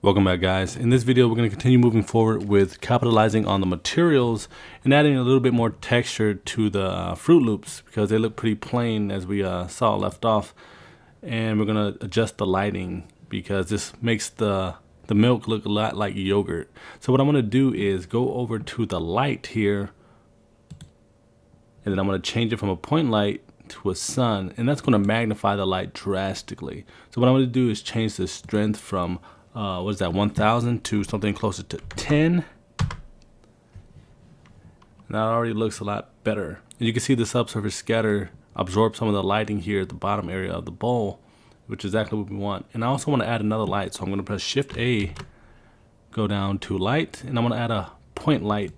Welcome back, guys. In this video, we're going to continue moving forward with capitalizing on the materials and adding a little bit more texture to the Fruit Loops because they look pretty plain as we saw left off. And we're going to adjust the lighting because this makes the milk look a lot like yogurt. So what I'm going to do is go over to the light here, and then I'm going to change it from a point light to a sun, and that's going to magnify the light drastically. So what I'm going to do is change the strength from what is that, 1000 to something closer to 10. And that already looks a lot better. And you can see the subsurface scatter absorb some of the lighting here at the bottom area of the bowl, which is exactly what we want. And I also want to add another light, so I'm going to press Shift A, go down to light, and I'm going to add a point light.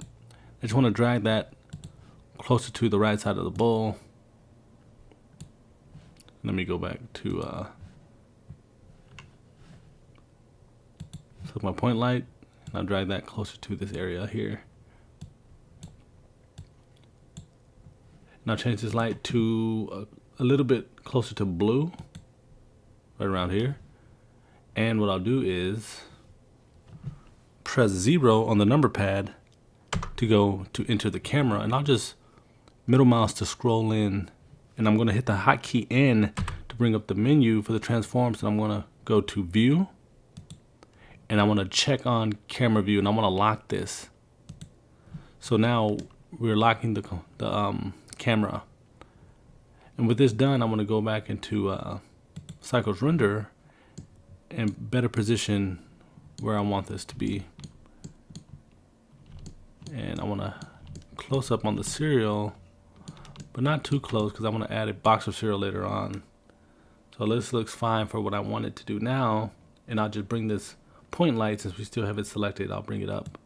I just want to drag that closer to the right side of the bowl. Let me go back to select my point light, and I'll drag that closer to this area here. Now change this light to a little bit closer to blue, right around here. And what I'll do is press 0 on the number pad to go to enter the camera, and I'll just middle mouse to scroll in, and I'm going to hit the hotkey N to bring up the menu for the transforms, and I'm going to go to view, and I want to check on camera view, and I want to lock this. So now we're locking the camera. And with this done, I'm going to go back into Cycles Render and better position where I want this to be. And I want to close up on the cereal, but not too close because I want to add a box of cereal later on. So this looks fine for what I want it to do now. And I'll just bring this point light, since we still have it selected, I'll bring it up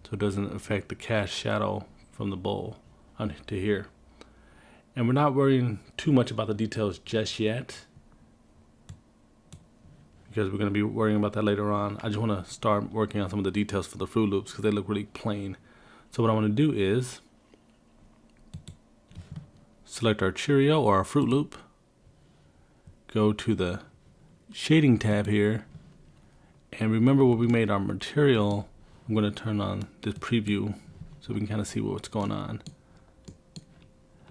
so it doesn't affect the cast shadow from the bowl to here. And we're not worrying too much about the details just yet because we're going to be worrying about that later on. I just want to start working on some of the details for the Fruit Loops because they look really plain. So what I want to do is select our Cheerio or our Fruit Loop, go to the shading tab here, and remember where we made our material. I'm going to turn on this preview so we can kind of see what's going on.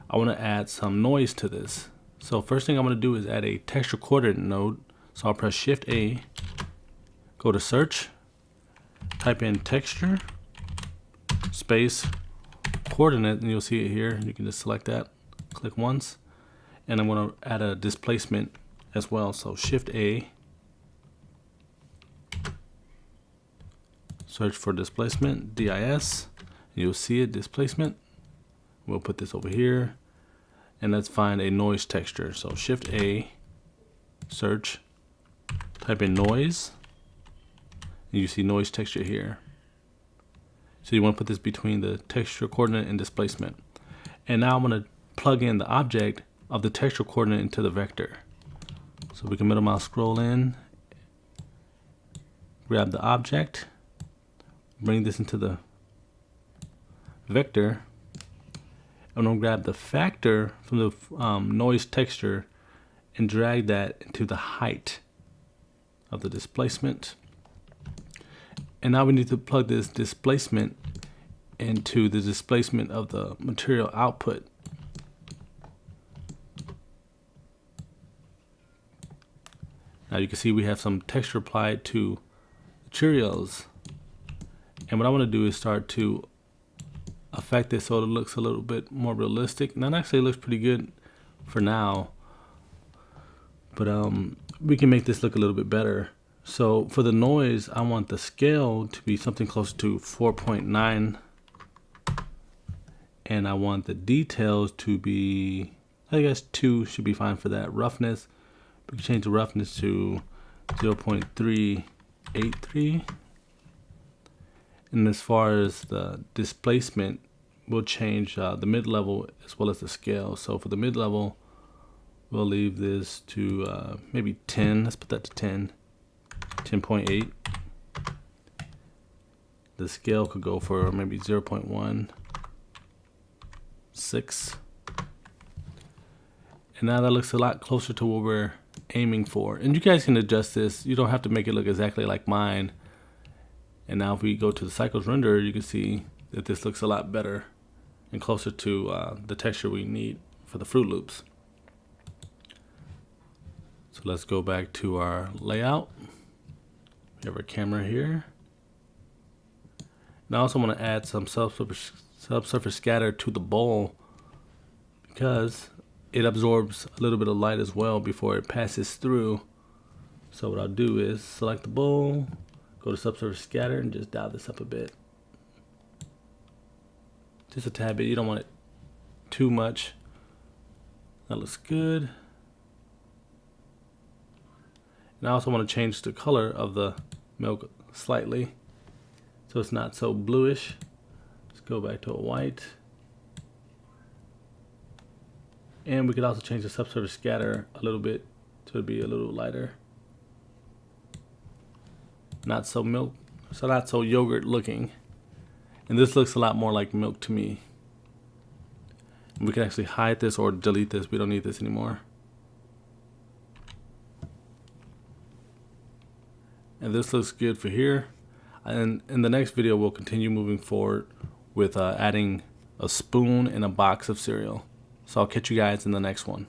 I want to add some noise to this. So first thing I'm going to do is add a texture coordinate node. So I'll press Shift A, go to search, type in texture, space, coordinate, and you'll see it here. You can just select that, click once, and I'm going to add a displacement as well. So Shift A, search for displacement, DIS, and you'll see it, displacement. We'll put this over here, and let's find a noise texture. So Shift A, search, type in noise, and you see noise texture here. So you want to put this between the texture coordinate and displacement. And now I'm going to plug in the object of the texture coordinate into the vector. So we can middle mouse scroll in, grab the object, bring this into the vector. I'm going to grab the factor from the noise texture and drag that into the height of the displacement. And now we need to plug this displacement into the displacement of the material output. Now you can see we have some texture applied to the Cheerios. And what I want to do is start to affect this so it looks a little bit more realistic. And that actually looks pretty good for now. But we can make this look a little bit better. So for the noise, I want the scale to be something close to 4.9. And I want the details to be, I guess 2 should be fine for that. Roughness, we can change the roughness to 0.383. And as far as the displacement, we'll change the mid-level as well as the scale. So for the mid-level, we'll leave this to maybe 10. Let's put that to 10. 10.8. The scale could go for maybe 0.1. 6. And now that looks a lot closer to what we're aiming for. And you guys can adjust this. You don't have to make it look exactly like mine. And now if we go to the cycles renderer, you can see that this looks a lot better and closer to the texture we need for the Fruit Loops. So let's go back to our layout. We have our camera here. And I also want to add some subsurface scatter to the bowl because it absorbs a little bit of light as well before it passes through. So what I'll do is select the bowl, go to subsurface scatter, and just dial this up a bit. Just a tad bit. You don't want it too much. That looks good. And I also want to change the color of the milk slightly so it's not so bluish. Let's go back to a white. And we could also change the subsurface scatter a little bit to be a little lighter. Not so milk, so not so yogurt looking. And this looks a lot more like milk to me. And we can actually hide this or delete this. We don't need this anymore. And this looks good for here. And in the next video, we'll continue moving forward with adding a spoon and a box of cereal. So I'll catch you guys in the next one.